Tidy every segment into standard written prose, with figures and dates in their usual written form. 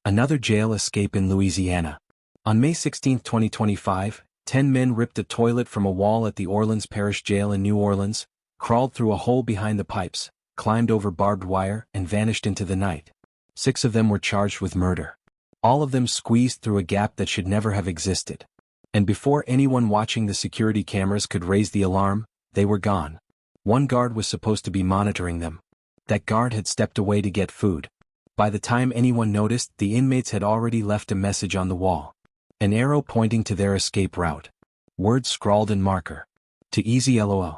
Another jail escape in Louisiana. On May 16, 2025, 10 men ripped a toilet from a wall at the Orleans Parish Jail in New Orleans, crawled through a hole behind the pipes, climbed over barbed wire, and vanished into the night. 6 of them were charged with murder. All of them squeezed through a gap that should never have existed. And before anyone watching the security cameras could raise the alarm, they were gone. One guard was supposed to be monitoring them. That guard had stepped away to get food. By the time anyone noticed, the inmates had already left a message on the wall. An arrow pointing to their escape route. Words scrawled in marker. To easy LOL.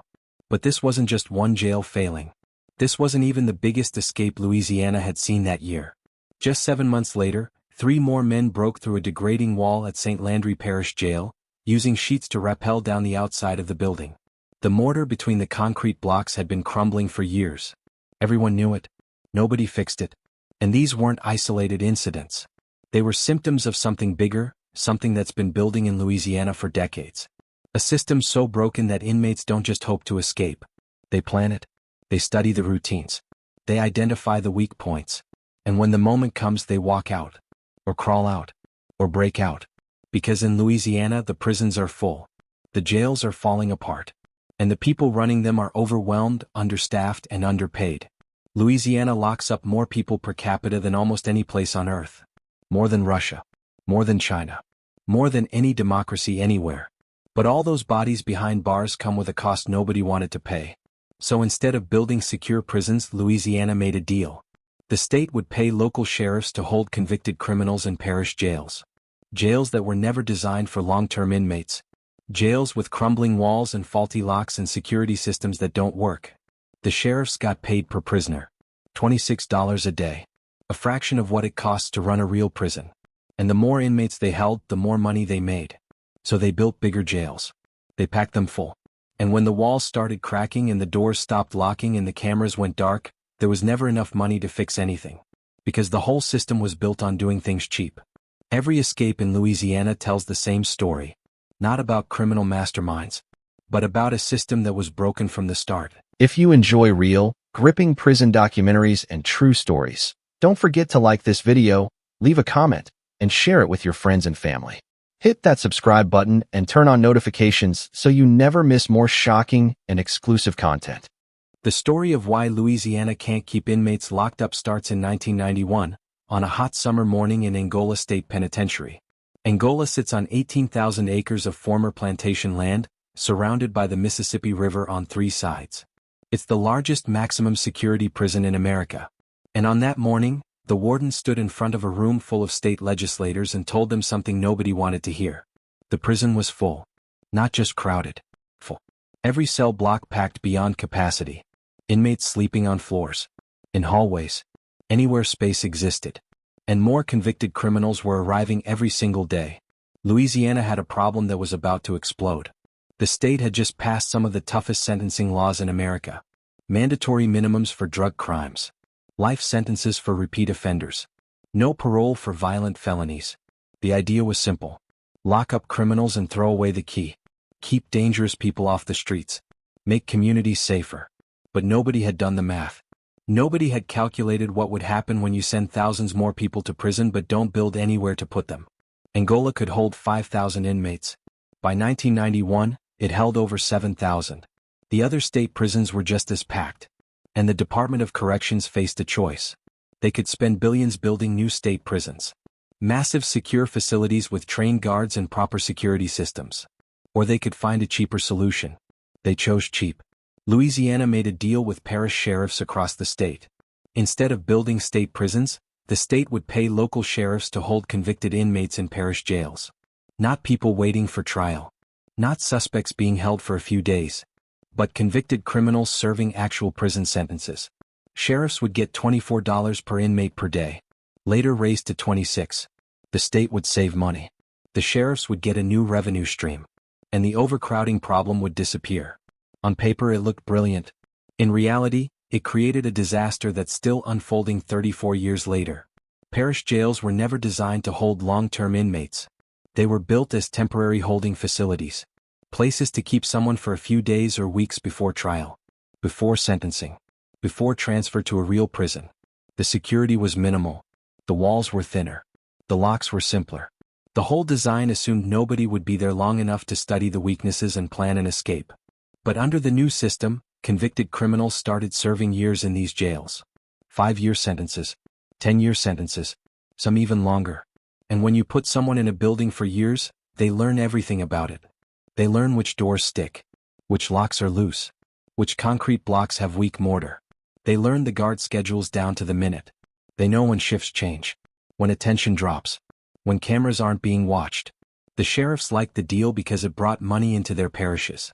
But this wasn't just one jail failing. This wasn't even the biggest escape Louisiana had seen that year. Just 7 months later, 3 more men broke through a degrading wall at Landry Parish Jail, using sheets to rappel down the outside of the building. The mortar between the concrete blocks had been crumbling for years. Everyone knew it. Nobody fixed it. And these weren't isolated incidents. They were symptoms of something bigger, something that's been building in Louisiana for decades. A system so broken that inmates don't just hope to escape. They plan it. They study the routines. They identify the weak points. And when the moment comes, they walk out. Or crawl out. Or break out. Because in Louisiana, the prisons are full. The jails are falling apart. And the people running them are overwhelmed, understaffed, and underpaid. Louisiana locks up more people per capita than almost any place on earth. More than Russia. More than China. More than any democracy anywhere. But all those bodies behind bars come with a cost nobody wanted to pay. So instead of building secure prisons, Louisiana made a deal. The state would pay local sheriffs to hold convicted criminals in parish jails. Jails that were never designed for long-term inmates. Jails with crumbling walls and faulty locks and security systems that don't work. The sheriffs got paid per prisoner. $26 a day. A fraction of what it costs to run a real prison. And the more inmates they held, the more money they made. So they built bigger jails. They packed them full. And when the walls started cracking and the doors stopped locking and the cameras went dark, there was never enough money to fix anything. Because the whole system was built on doing things cheap. Every escape in Louisiana tells the same story. Not about criminal masterminds, but about a system that was broken from the start. If you enjoy real, gripping prison documentaries and true stories, don't forget to like this video, leave a comment, and share it with your friends and family. Hit that subscribe button and turn on notifications so you never miss more shocking and exclusive content. The story of why Louisiana can't keep inmates locked up starts in 1991, on a hot summer morning in Angola State Penitentiary. Angola sits on 18,000 acres of former plantation land, surrounded by the Mississippi River on 3 sides. It's the largest maximum security prison in America. And on that morning, the warden stood in front of a room full of state legislators and told them something nobody wanted to hear. The prison was full. Not just crowded. Full. Every cell block packed beyond capacity. Inmates sleeping on floors. In hallways. Anywhere space existed. And more convicted criminals were arriving every single day. Louisiana had a problem that was about to explode. The state had just passed some of the toughest sentencing laws in America. Mandatory minimums for drug crimes. Life sentences for repeat offenders. No parole for violent felonies. The idea was simple. Lock up criminals and throw away the key. Keep dangerous people off the streets. Make communities safer. But nobody had done the math. Nobody had calculated what would happen when you send thousands more people to prison but don't build anywhere to put them. Angola could hold 5,000 inmates. By 1991, it held over 7,000. The other state prisons were just as packed. And the Department of Corrections faced a choice. They could spend billions building new state prisons. Massive secure facilities with trained guards and proper security systems. Or they could find a cheaper solution. They chose cheap. Louisiana made a deal with parish sheriffs across the state. Instead of building state prisons, the state would pay local sheriffs to hold convicted inmates in parish jails. Not people waiting for trial. Not suspects being held for a few days. But convicted criminals serving actual prison sentences. Sheriffs would get $24 per inmate per day. Later raised to $26. The state would save money. The sheriffs would get a new revenue stream. And the overcrowding problem would disappear. On paper it looked brilliant. In reality, it created a disaster that's still unfolding 34 years later. Parish jails were never designed to hold long-term inmates. They were built as temporary holding facilities. Places to keep someone for a few days or weeks before trial. Before sentencing. Before transfer to a real prison. The security was minimal. The walls were thinner. The locks were simpler. The whole design assumed nobody would be there long enough to study the weaknesses and plan an escape. But under the new system, convicted criminals started serving years in these jails. 5-year sentences, 10-year sentences, some even longer. And when you put someone in a building for years, they learn everything about it. They learn which doors stick, which locks are loose, which concrete blocks have weak mortar. They learn the guard schedules down to the minute. They know when shifts change, when attention drops, when cameras aren't being watched. The sheriffs liked the deal because it brought money into their parishes.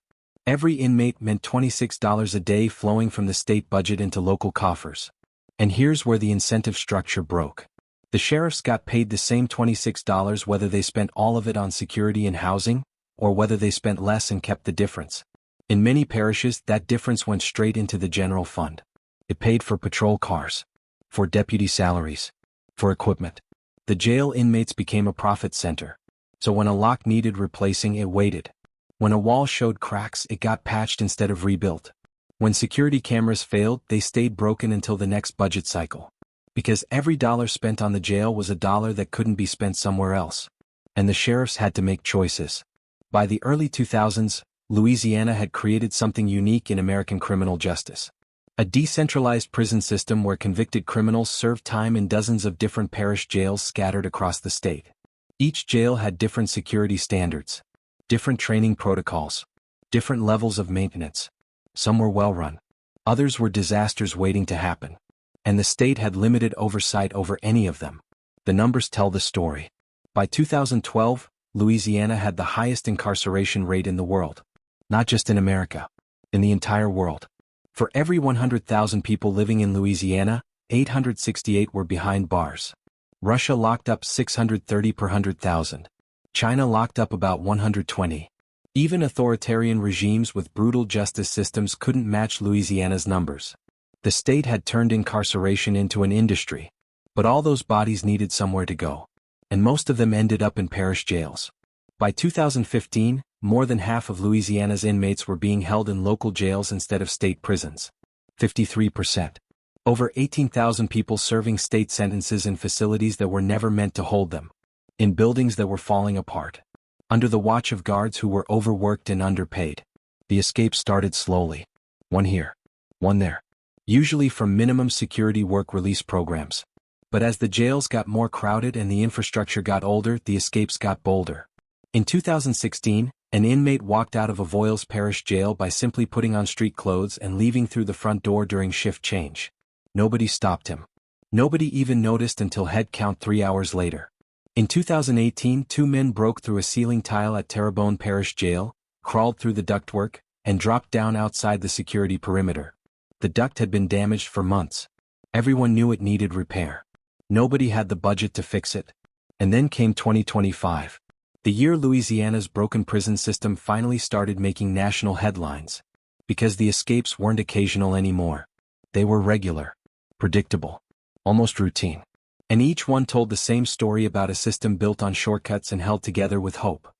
Every inmate meant $26 a day flowing from the state budget into local coffers. And here's where the incentive structure broke. The sheriffs got paid the same $26 whether they spent all of it on security and housing, or whether they spent less and kept the difference. In many parishes, that difference went straight into the general fund. It paid for patrol cars, for deputy salaries, for equipment. The jail inmates became a profit center. So when a lock needed replacing, it waited. When a wall showed cracks, it got patched instead of rebuilt. When security cameras failed, they stayed broken until the next budget cycle. Because every dollar spent on the jail was a dollar that couldn't be spent somewhere else. And the sheriffs had to make choices. By the early 2000s, Louisiana had created something unique in American criminal justice. A decentralized prison system where convicted criminals served time in dozens of different parish jails scattered across the state. Each jail had different security standards, different training protocols, different levels of maintenance. Some were well run. Others were disasters waiting to happen. And the state had limited oversight over any of them. The numbers tell the story. By 2012, Louisiana had the highest incarceration rate in the world. Not just in America, in the entire world. For every 100,000 people living in Louisiana, 868 were behind bars. Russia locked up 630 per 100,000. China locked up about 120. Even authoritarian regimes with brutal justice systems couldn't match Louisiana's numbers. The state had turned incarceration into an industry. But all those bodies needed somewhere to go. And most of them ended up in parish jails. By 2015, more than half of Louisiana's inmates were being held in local jails instead of state prisons. 53%. Over 18,000 people serving state sentences in facilities that were never meant to hold them. In buildings that were falling apart. Under the watch of guards who were overworked and underpaid. The escapes started slowly. One here, one there. Usually from minimum security work release programs. But as the jails got more crowded and the infrastructure got older, the escapes got bolder. In 2016, an inmate walked out of Orleans Parish Jail by simply putting on street clothes and leaving through the front door during shift change. Nobody stopped him. Nobody even noticed until head count 3 hours later. In 2018, 2 men broke through a ceiling tile at Terrebonne Parish Jail, crawled through the ductwork, and dropped down outside the security perimeter. The duct had been damaged for months. Everyone knew it needed repair. Nobody had the budget to fix it. And then came 2025. The year Louisiana's broken prison system finally started making national headlines. Because the escapes weren't occasional anymore. They were regular, predictable, almost routine. And each one told the same story about a system built on shortcuts and held together with hope.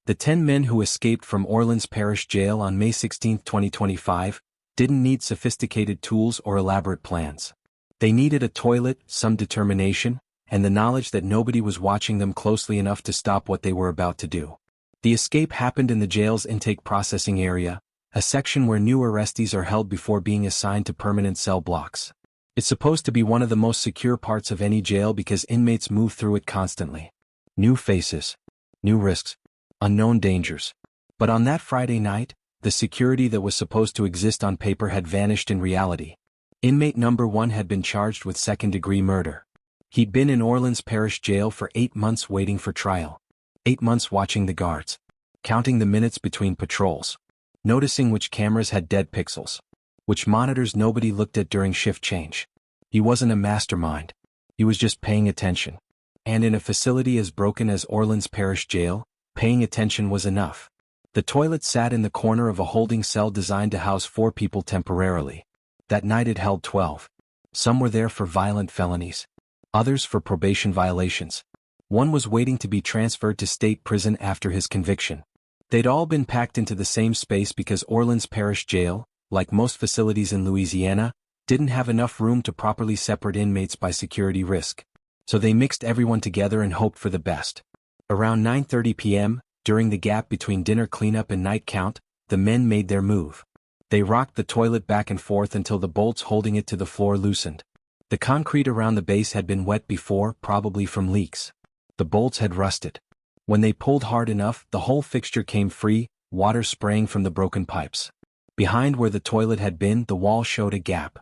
The 10 men who escaped from Orleans Parish Jail on May 16, 2025, didn't need sophisticated tools or elaborate plans. They needed a toilet, some determination, and the knowledge that nobody was watching them closely enough to stop what they were about to do. The escape happened in the jail's intake processing area, a section where new arrestees are held before being assigned to permanent cell blocks. It's supposed to be one of the most secure parts of any jail because inmates move through it constantly. New faces, new risks, unknown dangers. But on that Friday night, the security that was supposed to exist on paper had vanished in reality. Inmate number 1 had been charged with second-degree murder. He'd been in Orleans Parish Jail for 8 months waiting for trial. 8 months watching the guards. Counting the minutes between patrols. Noticing which cameras had dead pixels. Which monitors nobody looked at during shift change. He wasn't a mastermind. He was just paying attention. And in a facility as broken as Orleans Parish Jail, paying attention was enough. The toilet sat in the corner of a holding cell designed to house 4 people temporarily. That night it held 12. Some were there for violent felonies. Others for probation violations. One was waiting to be transferred to state prison after his conviction. They'd all been packed into the same space because Orleans Parish Jail, like most facilities in Louisiana, didn't have enough room to properly separate inmates by security risk. So they mixed everyone together and hoped for the best. Around 9:30 p.m., during the gap between dinner cleanup and night count, the men made their move. They rocked the toilet back and forth until the bolts holding it to the floor loosened. The concrete around the base had been wet before, probably from leaks. The bolts had rusted. When they pulled hard enough, the whole fixture came free, water spraying from the broken pipes. Behind where the toilet had been, the wall showed a gap.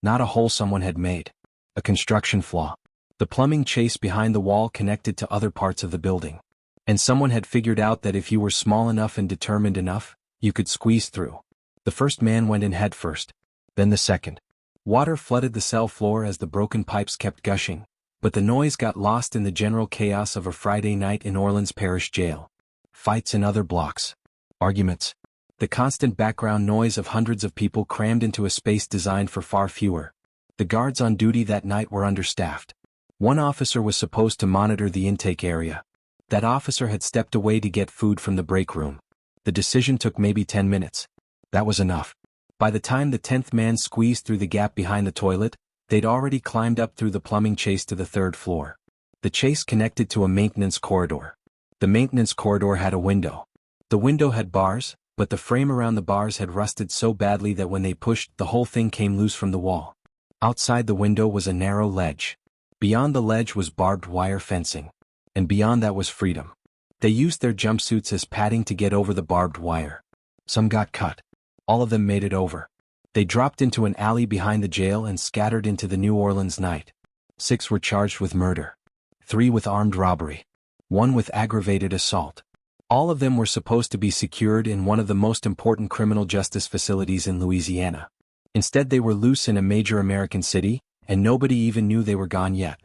Not a hole someone had made. A construction flaw. The plumbing chase behind the wall connected to other parts of the building. And someone had figured out that if you were small enough and determined enough, you could squeeze through. The first man went in head first. Then the second. Water flooded the cell floor as the broken pipes kept gushing, but the noise got lost in the general chaos of a Friday night in Orleans Parish Jail. Fights in other blocks. Arguments. The constant background noise of hundreds of people crammed into a space designed for far fewer. The guards on duty that night were understaffed. One officer was supposed to monitor the intake area. That officer had stepped away to get food from the break room. The decision took maybe 10 minutes. That was enough. By the time the 10th man squeezed through the gap behind the toilet, they'd already climbed up through the plumbing chase to the 3rd floor. The chase connected to a maintenance corridor. The maintenance corridor had a window. The window had bars, but the frame around the bars had rusted so badly that when they pushed, the whole thing came loose from the wall. Outside the window was a narrow ledge. Beyond the ledge was barbed wire fencing. And beyond that was freedom. They used their jumpsuits as padding to get over the barbed wire. Some got cut. All of them made it over. They dropped into an alley behind the jail and scattered into the New Orleans night. 6 were charged with murder. 3 with armed robbery. 1 with aggravated assault. All of them were supposed to be secured in one of the most important criminal justice facilities in Louisiana. Instead, they were loose in a major American city, and nobody even knew they were gone yet.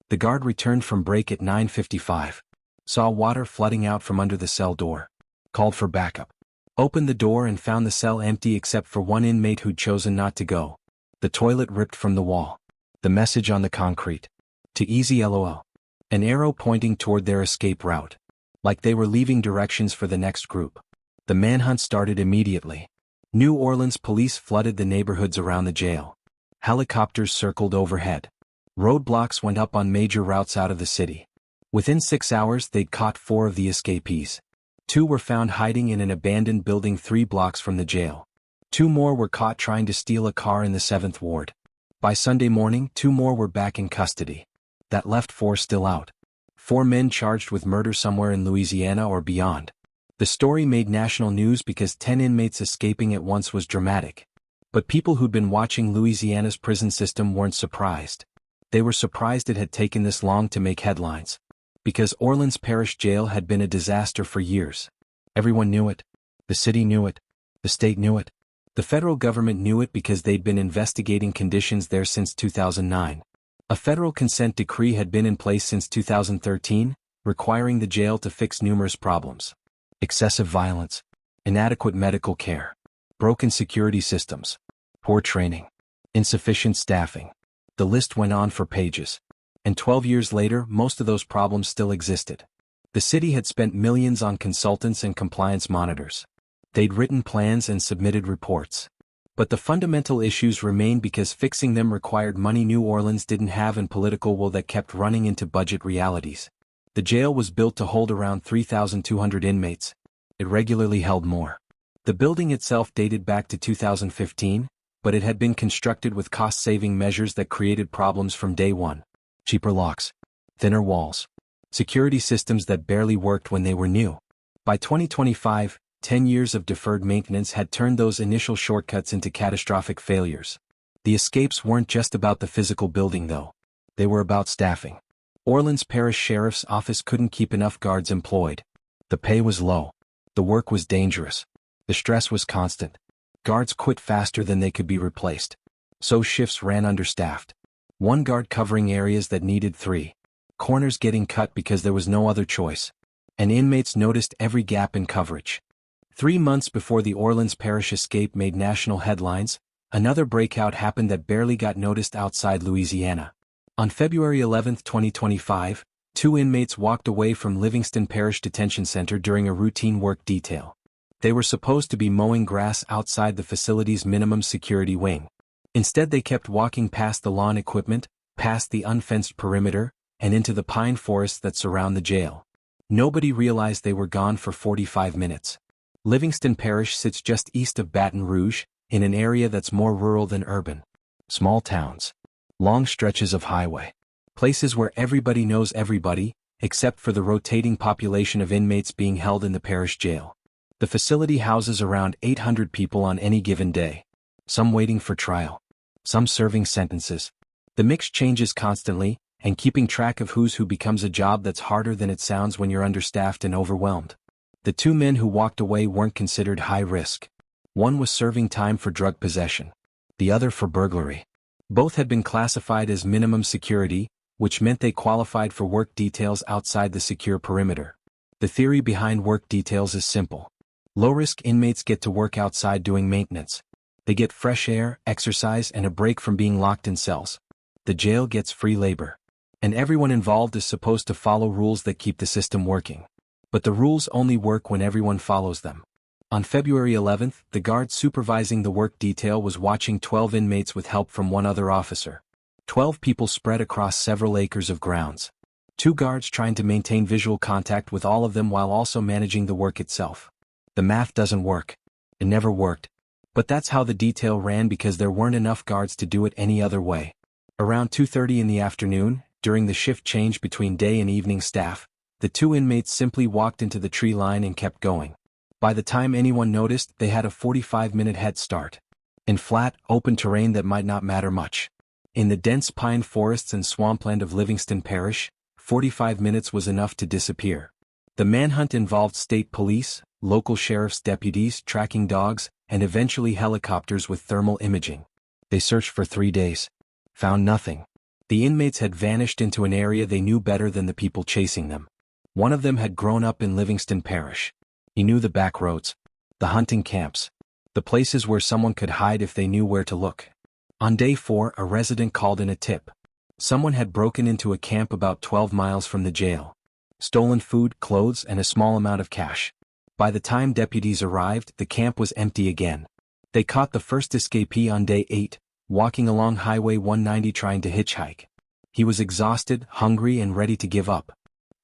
The guard returned from break at 9:55. Saw water flooding out from under the cell door. Called for backup. Opened the door and found the cell empty except for one inmate who'd chosen not to go. The toilet ripped from the wall. The message on the concrete. To easy LOL. An arrow pointing toward their escape route. Like they were leaving directions for the next group. The manhunt started immediately. New Orleans police flooded the neighborhoods around the jail. Helicopters circled overhead. Roadblocks went up on major routes out of the city. Within 6 hours they'd caught 4 of the escapees. 2 were found hiding in an abandoned building 3 blocks from the jail. 2 more were caught trying to steal a car in the 7th Ward. By Sunday morning, 2 more were back in custody. That left 4 still out. 4 men charged with murder somewhere in Louisiana or beyond. The story made national news because 10 inmates escaping at once was dramatic. But people who'd been watching Louisiana's prison system weren't surprised. They were surprised it had taken this long to make headlines. Because Orleans Parish Jail had been a disaster for years. Everyone knew it. The city knew it. The state knew it. The federal government knew it because they'd been investigating conditions there since 2009. A federal consent decree had been in place since 2013, requiring the jail to fix numerous problems. Excessive violence, inadequate medical care, broken security systems, poor training, insufficient staffing. The list went on for pages. And 12 years later, most of those problems still existed. The city had spent millions on consultants and compliance monitors. They'd written plans and submitted reports. But the fundamental issues remained because fixing them required money New Orleans didn't have and political will that kept running into budget realities. The jail was built to hold around 3,200 inmates. It regularly held more. The building itself dated back to 2015, but it had been constructed with cost-saving measures that created problems from day one. Cheaper locks, thinner walls, security systems that barely worked when they were new. By 2025, 10 years of deferred maintenance had turned those initial shortcuts into catastrophic failures. The escapes weren't just about the physical building though. They were about staffing. Orleans Parish Sheriff's Office couldn't keep enough guards employed. The pay was low. The work was dangerous. The stress was constant. Guards quit faster than they could be replaced. So shifts ran understaffed. 1 guard covering areas that needed 3. Corners getting cut because there was no other choice. And inmates noticed every gap in coverage. 3 months before the Orleans Parish escape made national headlines, another breakout happened that barely got noticed outside Louisiana. On February 11, 2025, 2 inmates walked away from Livingston Parish Detention Center during a routine work detail. They were supposed to be mowing grass outside the facility's minimum security wing. Instead they kept walking past the lawn equipment, past the unfenced perimeter, and into the pine forests that surround the jail. Nobody realized they were gone for 45 minutes. Livingston Parish sits just east of Baton Rouge, in an area that's more rural than urban. Small towns. Long stretches of highway. Places where everybody knows everybody, except for the rotating population of inmates being held in the parish jail. The facility houses around 800 people on any given day. Some waiting for trial. Some serving sentences. The mix changes constantly, and keeping track of who's who becomes a job that's harder than it sounds when you're understaffed and overwhelmed. The two men who walked away weren't considered high risk. One was serving time for drug possession. The other for burglary. Both had been classified as minimum security, which meant they qualified for work details outside the secure perimeter. The theory behind work details is simple. Low-risk inmates get to work outside doing maintenance. They get fresh air, exercise, and a break from being locked in cells. The jail gets free labor. And everyone involved is supposed to follow rules that keep the system working. But the rules only work when everyone follows them. On February 11th, the guard supervising the work detail was watching 12 inmates with help from one other officer. 12 people spread across several acres of grounds. 2 guards trying to maintain visual contact with all of them while also managing the work itself. The math doesn't work. It never worked. But that's how the detail ran because there weren't enough guards to do it any other way. Around 2:30 in the afternoon, during the shift change between day and evening staff, the 2 inmates simply walked into the tree line and kept going. By the time anyone noticed, they had a 45-minute head start. In flat, open terrain that might not matter much. In the dense pine forests and swampland of Livingston Parish, 45 minutes was enough to disappear. The manhunt involved state police, local sheriff's deputies, tracking dogs, and eventually helicopters with thermal imaging. They searched for 3 days. Found nothing. The inmates had vanished into an area they knew better than the people chasing them. One of them had grown up in Livingston Parish. He knew the back roads, the hunting camps, the places where someone could hide if they knew where to look. On day 4, a resident called in a tip. Someone had broken into a camp about 12 miles from the jail. Stolen food, clothes, and a small amount of cash. By the time deputies arrived, the camp was empty again. They caught the first escapee on day 8, walking along Highway 190 trying to hitchhike. He was exhausted, hungry, and ready to give up.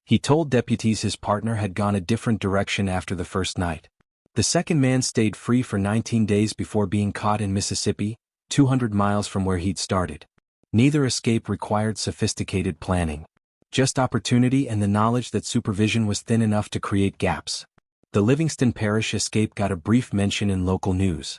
He told deputies his partner had gone a different direction after the first night. The second man stayed free for 19 days before being caught in Mississippi, 200 miles from where he'd started. Neither escape required sophisticated planning. Just opportunity and the knowledge that supervision was thin enough to create gaps. The Livingston Parish escape got a brief mention in local news.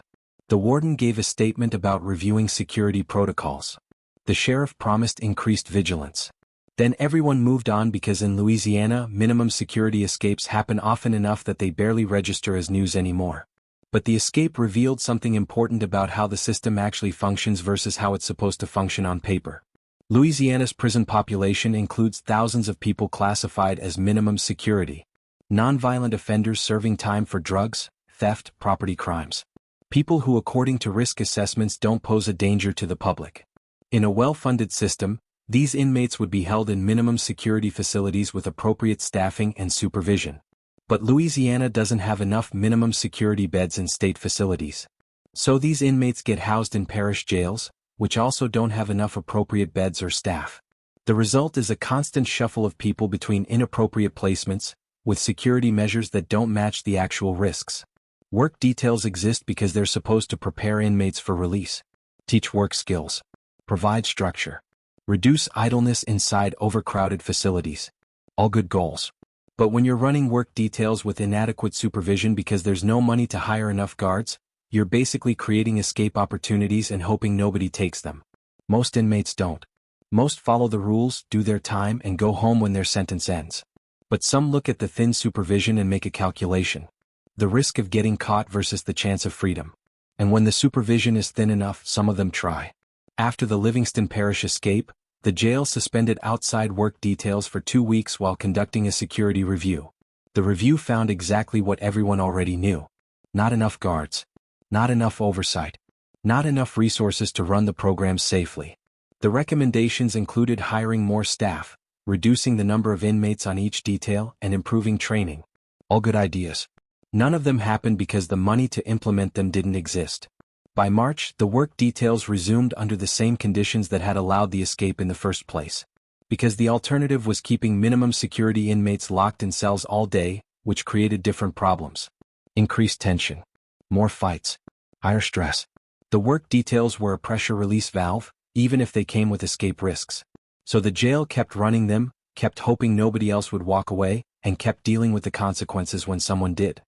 The warden gave a statement about reviewing security protocols. The sheriff promised increased vigilance. Then everyone moved on because in Louisiana, minimum security escapes happen often enough that they barely register as news anymore. But the escape revealed something important about how the system actually functions versus how it's supposed to function on paper. Louisiana's prison population includes thousands of people classified as minimum security. Nonviolent offenders serving time for drugs, theft, property crimes. People who according to risk assessments don't pose a danger to the public. In a well-funded system, these inmates would be held in minimum security facilities with appropriate staffing and supervision. But Louisiana doesn't have enough minimum security beds in state facilities. So these inmates get housed in parish jails, which also don't have enough appropriate beds or staff. The result is a constant shuffle of people between inappropriate placements, with security measures that don't match the actual risks. Work details exist because they're supposed to prepare inmates for release, teach work skills, provide structure, reduce idleness inside overcrowded facilities. All good goals. But when you're running work details with inadequate supervision because there's no money to hire enough guards, you're basically creating escape opportunities and hoping nobody takes them. Most inmates don't. Most follow the rules, do their time, and go home when their sentence ends. But some look at the thin supervision and make a calculation. The risk of getting caught versus the chance of freedom. And when the supervision is thin enough, some of them try. After the Livingston Parish escape, the jail suspended outside work details for 2 weeks while conducting a security review. The review found exactly what everyone already knew. Not enough guards. Not enough oversight. Not enough resources to run the program safely. The recommendations included hiring more staff, reducing the number of inmates on each detail, and improving training. All good ideas. None of them happened because the money to implement them didn't exist. By March, the work details resumed under the same conditions that had allowed the escape in the first place. Because the alternative was keeping minimum security inmates locked in cells all day, which created different problems. Increased tension. More fights. Higher stress. The work details were a pressure release valve, even if they came with escape risks. So the jail kept running them, kept hoping nobody else would walk away, and kept dealing with the consequences when someone did.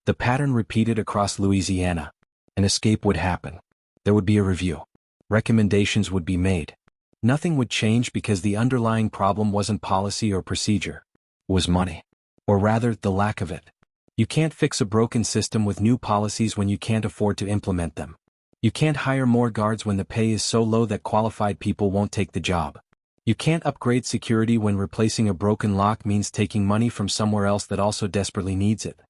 The pattern repeated across Louisiana. An escape would happen. There would be a review. Recommendations would be made. Nothing would change because the underlying problem wasn't policy or procedure. It was money. Or rather, the lack of it. You can't fix a broken system with new policies when you can't afford to implement them. You can't hire more guards when the pay is so low that qualified people won't take the job. You can't upgrade security when replacing a broken lock means taking money from somewhere else that also desperately needs it.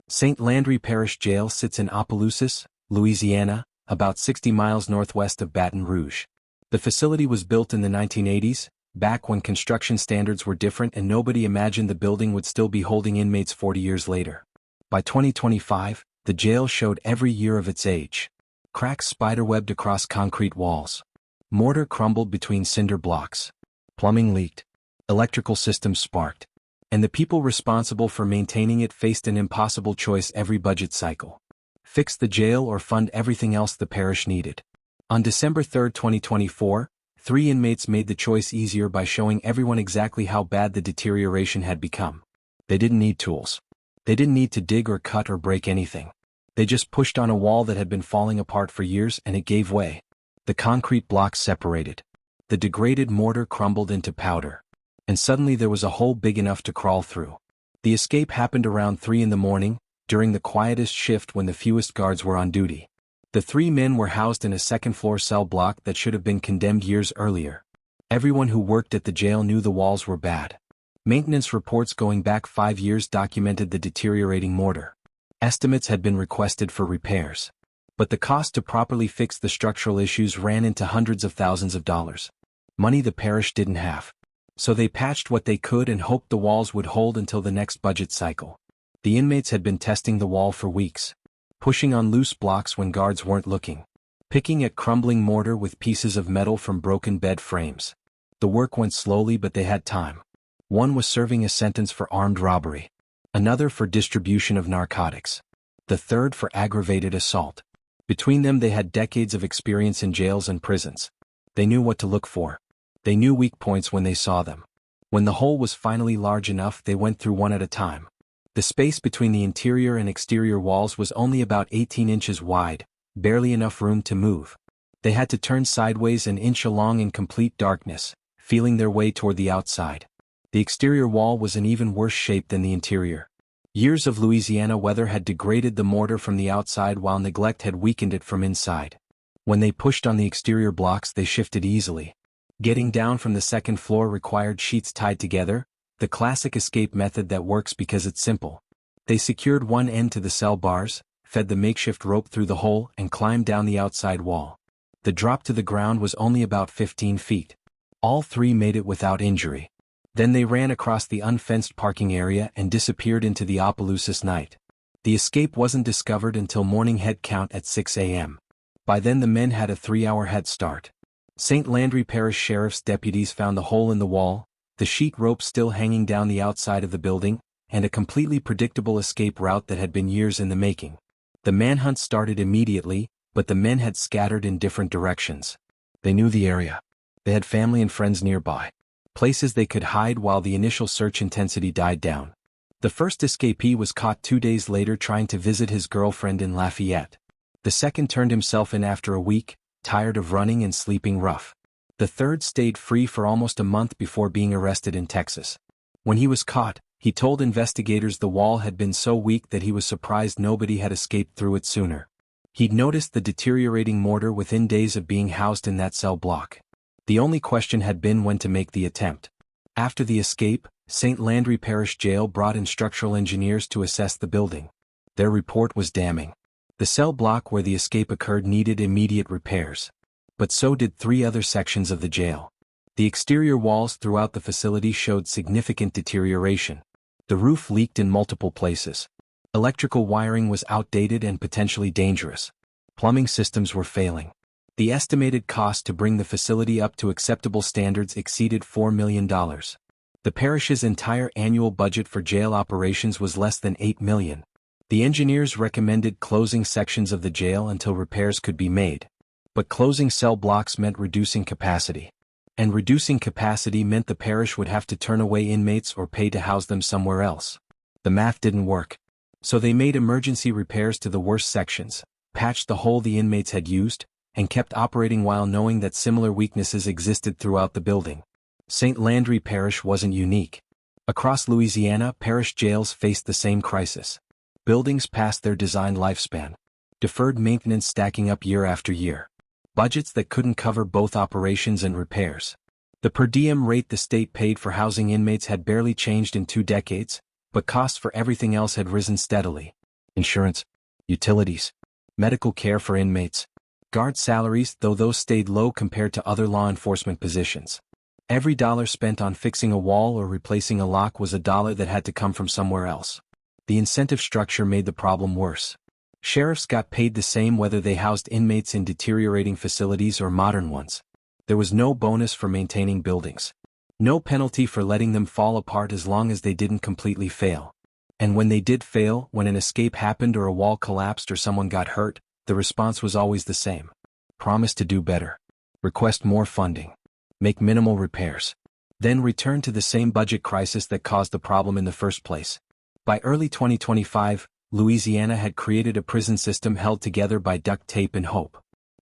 St. Landry Parish Jail sits in Opelousas, Louisiana, about 60 miles northwest of Baton Rouge. The facility was built in the 1980s, back when construction standards were different and nobody imagined the building would still be holding inmates 40 years later. By 2025, the jail showed every year of its age. Cracks spiderwebbed across concrete walls. Mortar crumbled between cinder blocks. Plumbing leaked. Electrical systems sparked. And the people responsible for maintaining it faced an impossible choice every budget cycle. Fix the jail or fund everything else the parish needed. On December 3, 2024, 3 inmates made the choice easier by showing everyone exactly how bad the deterioration had become. They didn't need tools. They didn't need to dig or cut or break anything. They just pushed on a wall that had been falling apart for years and it gave way. The concrete blocks separated. The degraded mortar crumbled into powder. And suddenly there was a hole big enough to crawl through. The escape happened around 3 in the morning, during the quietest shift when the fewest guards were on duty. The 3 men were housed in a second-floor cell block that should have been condemned years earlier. Everyone who worked at the jail knew the walls were bad. Maintenance reports going back 5 years documented the deteriorating mortar. Estimates had been requested for repairs. But the cost to properly fix the structural issues ran into hundreds of thousands of dollars. Money the parish didn't have. So they patched what they could and hoped the walls would hold until the next budget cycle. The inmates had been testing the wall for weeks. Pushing on loose blocks when guards weren't looking. Picking at crumbling mortar with pieces of metal from broken bed frames. The work went slowly but they had time. One was serving a sentence for armed robbery. Another for distribution of narcotics. The third for aggravated assault. Between them they had decades of experience in jails and prisons. They knew what to look for. They knew weak points when they saw them. When the hole was finally large enough, they went through one at a time. The space between the interior and exterior walls was only about 18 inches wide, barely enough room to move. They had to turn sideways an inch along in complete darkness, feeling their way toward the outside. The exterior wall was in even worse shape than the interior. Years of Louisiana weather had degraded the mortar from the outside while neglect had weakened it from inside. When they pushed on the exterior blocks, they shifted easily. Getting down from the second floor required sheets tied together, the classic escape method that works because it's simple. They secured one end to the cell bars, fed the makeshift rope through the hole, and climbed down the outside wall. The drop to the ground was only about 15 feet. All 3 made it without injury. Then they ran across the unfenced parking area and disappeared into the Opelousas night. The escape wasn't discovered until morning head count at 6 a.m. By then the men had a 3-hour head start. St. Landry Parish Sheriff's deputies found the hole in the wall, the sheet rope still hanging down the outside of the building, and a completely predictable escape route that had been years in the making. The manhunt started immediately, but the men had scattered in different directions. They knew the area. They had family and friends nearby. Places they could hide while the initial search intensity died down. The first escapee was caught 2 days later trying to visit his girlfriend in Lafayette. The second turned himself in after a week, tired of running and sleeping rough. The third stayed free for almost a month before being arrested in Texas. When he was caught, he told investigators the wall had been so weak that he was surprised nobody had escaped through it sooner. He'd noticed the deteriorating mortar within days of being housed in that cell block. The only question had been when to make the attempt. After the escape, St. Landry Parish Jail brought in structural engineers to assess the building. Their report was damning. The cell block where the escape occurred needed immediate repairs. But so did 3 other sections of the jail. The exterior walls throughout the facility showed significant deterioration. The roof leaked in multiple places. Electrical wiring was outdated and potentially dangerous. Plumbing systems were failing. The estimated cost to bring the facility up to acceptable standards exceeded $4 million. The parish's entire annual budget for jail operations was less than $8 million. The engineers recommended closing sections of the jail until repairs could be made. But closing cell blocks meant reducing capacity. And reducing capacity meant the parish would have to turn away inmates or pay to house them somewhere else. The math didn't work. So they made emergency repairs to the worst sections, patched the hole the inmates had used, and kept operating while knowing that similar weaknesses existed throughout the building. St. Landry Parish wasn't unique. Across Louisiana, parish jails faced the same crisis. Buildings past their designed lifespan. Deferred maintenance stacking up year after year. Budgets that couldn't cover both operations and repairs. The per diem rate the state paid for housing inmates had barely changed in 2 decades, but costs for everything else had risen steadily. Insurance, utilities, medical care for inmates, guard salaries, though those stayed low compared to other law enforcement positions. Every dollar spent on fixing a wall or replacing a lock was a dollar that had to come from somewhere else. The incentive structure made the problem worse. Sheriffs got paid the same whether they housed inmates in deteriorating facilities or modern ones. There was no bonus for maintaining buildings. No penalty for letting them fall apart as long as they didn't completely fail. And when they did fail, when an escape happened or a wall collapsed or someone got hurt, the response was always the same. Promise to do better. Request more funding. Make minimal repairs. Then return to the same budget crisis that caused the problem in the first place. By early 2025, Louisiana had created a prison system held together by duct tape and hope.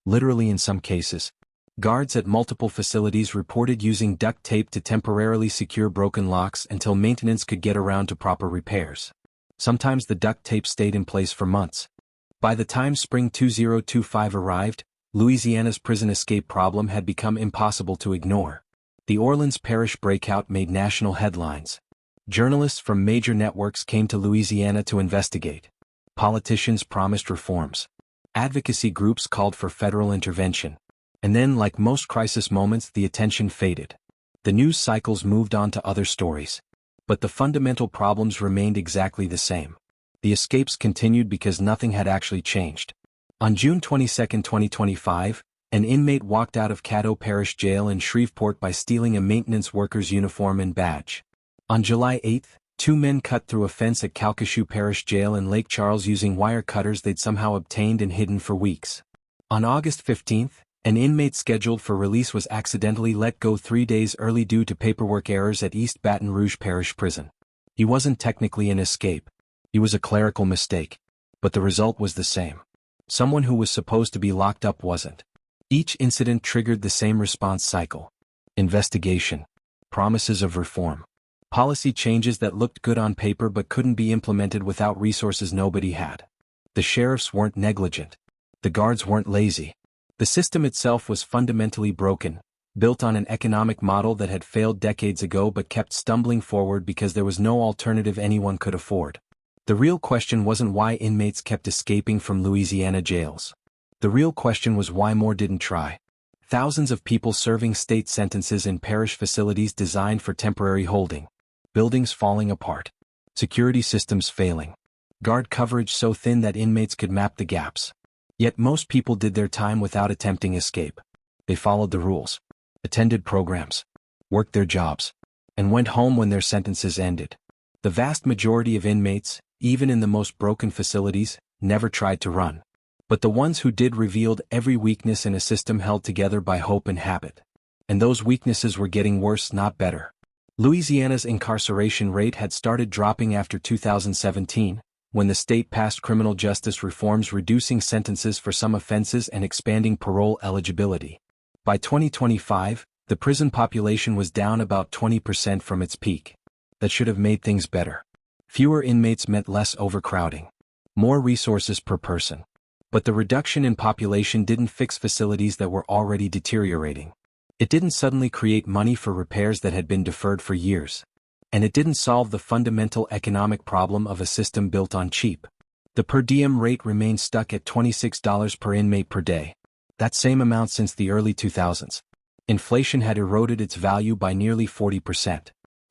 Literally in some cases. Guards at multiple facilities reported using duct tape to temporarily secure broken locks until maintenance could get around to proper repairs. Sometimes the duct tape stayed in place for months. By the time spring 2025 arrived, Louisiana's prison escape problem had become impossible to ignore. The Orleans Parish Breakout made national headlines. Journalists from major networks came to Louisiana to investigate. Politicians promised reforms. Advocacy groups called for federal intervention. And then, like most crisis moments, the attention faded. The news cycles moved on to other stories. But the fundamental problems remained exactly the same. The escapes continued because nothing had actually changed. On June 22, 2025, an inmate walked out of Caddo Parish Jail in Shreveport by stealing a maintenance worker's uniform and badge. On July 8, 2 men cut through a fence at Calcasieu Parish Jail in Lake Charles using wire cutters they'd somehow obtained and hidden for weeks. On August 15, an inmate scheduled for release was accidentally let go 3 days early due to paperwork errors at East Baton Rouge Parish Prison. He wasn't technically an escape. He was a clerical mistake. But the result was the same. Someone who was supposed to be locked up wasn't. Each incident triggered the same response cycle. Investigation. Promises of reform. Policy changes that looked good on paper but couldn't be implemented without resources nobody had. The sheriffs weren't negligent. The guards weren't lazy. The system itself was fundamentally broken, built on an economic model that had failed decades ago but kept stumbling forward because there was no alternative anyone could afford. The real question wasn't why inmates kept escaping from Louisiana jails. The real question was why more didn't try. Thousands of people serving state sentences in parish facilities designed for temporary holding. Buildings falling apart. Security systems failing. Guard coverage so thin that inmates could map the gaps. Yet most people did their time without attempting escape. They followed the rules, attended programs, worked their jobs, and went home when their sentences ended. The vast majority of inmates, even in the most broken facilities, never tried to run. But the ones who did revealed every weakness in a system held together by hope and habit. And those weaknesses were getting worse, not better. Louisiana's incarceration rate had started dropping after 2017, when the state passed criminal justice reforms reducing sentences for some offenses and expanding parole eligibility. By 2025, the prison population was down about 20% from its peak. That should have made things better. Fewer inmates meant less overcrowding. More resources per person. But the reduction in population didn't fix facilities that were already deteriorating. It didn't suddenly create money for repairs that had been deferred for years. And it didn't solve the fundamental economic problem of a system built on cheap. The per diem rate remained stuck at $26 per inmate per day. That same amount since the early 2000s. Inflation had eroded its value by nearly 40%.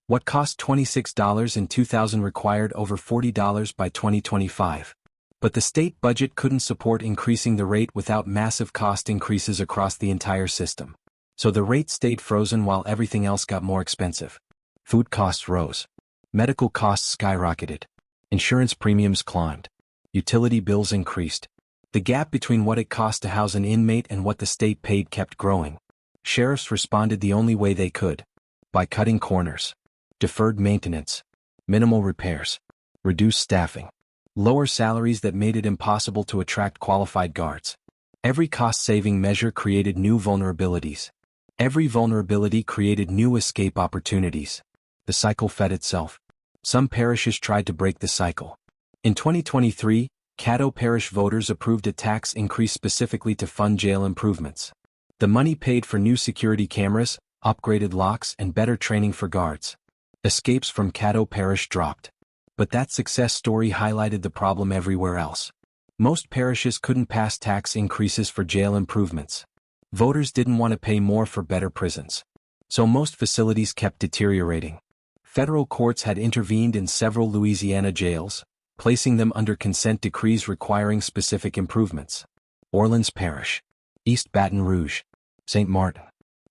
What cost $26 in 2000 required over $40 by 2025. But the state budget couldn't support increasing the rate without massive cost increases across the entire system. So the rate stayed frozen while everything else got more expensive. Food costs rose. Medical costs skyrocketed. Insurance premiums climbed. Utility bills increased. The gap between what it cost to house an inmate and what the state paid kept growing. Sheriffs responded the only way they could. By cutting corners. Deferred maintenance. Minimal repairs. Reduced staffing. Lower salaries that made it impossible to attract qualified guards. Every cost-saving measure created new vulnerabilities. Every vulnerability created new escape opportunities. The cycle fed itself. Some parishes tried to break the cycle. In 2023, Caddo Parish voters approved a tax increase specifically to fund jail improvements. The money paid for new security cameras, upgraded locks, and better training for guards. Escapes from Caddo Parish dropped. But that success story highlighted the problem everywhere else. Most parishes couldn't pass tax increases for jail improvements. Voters didn't want to pay more for better prisons. So most facilities kept deteriorating. Federal courts had intervened in several Louisiana jails, placing them under consent decrees requiring specific improvements. Orleans Parish, East Baton Rouge, St. Martin.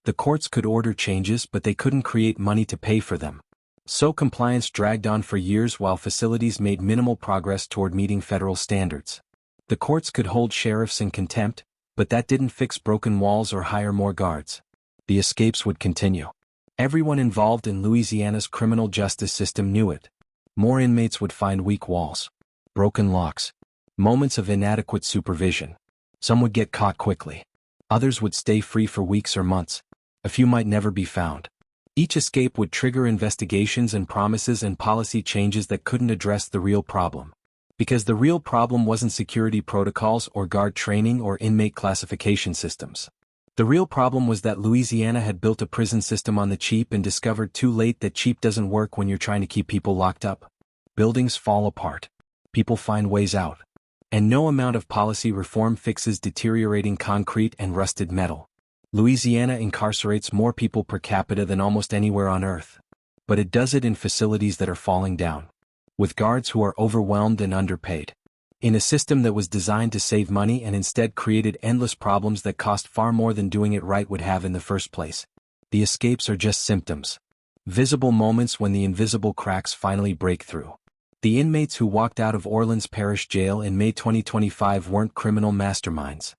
The courts could order changes, but they couldn't create money to pay for them. So compliance dragged on for years while facilities made minimal progress toward meeting federal standards. The courts could hold sheriffs in contempt, but that didn't fix broken walls or hire more guards. The escapes would continue. Everyone involved in Louisiana's criminal justice system knew it. More inmates would find weak walls, broken locks, moments of inadequate supervision. Some would get caught quickly. Others would stay free for weeks or months. A few might never be found. Each escape would trigger investigations and promises and policy changes that couldn't address the real problem. Because the real problem wasn't security protocols or guard training or inmate classification systems. The real problem was that Louisiana had built a prison system on the cheap and discovered too late that cheap doesn't work when you're trying to keep people locked up. Buildings fall apart. People find ways out. And no amount of policy reform fixes deteriorating concrete and rusted metal. Louisiana incarcerates more people per capita than almost anywhere on earth. But it does it in facilities that are falling down. With guards who are overwhelmed and underpaid. In a system that was designed to save money and instead created endless problems that cost far more than doing it right would have in the first place. The escapes are just symptoms. Visible moments when the invisible cracks finally break through. The inmates who walked out of Orleans Parish Jail in May 2025 weren't criminal masterminds.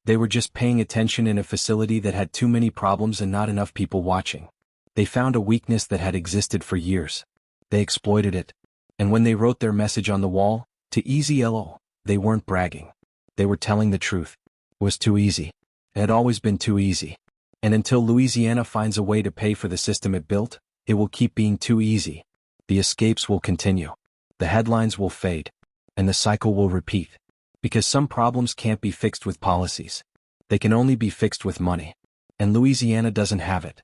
They were just paying attention in a facility that had too many problems and not enough people watching. They found a weakness that had existed for years. They exploited it. And when they wrote their message on the wall, to easy LO, they weren't bragging. They were telling the truth. It was too easy. It had always been too easy. And until Louisiana finds a way to pay for the system it built, it will keep being too easy. The escapes will continue. The headlines will fade. And the cycle will repeat. Because some problems can't be fixed with policies. They can only be fixed with money. And Louisiana doesn't have it.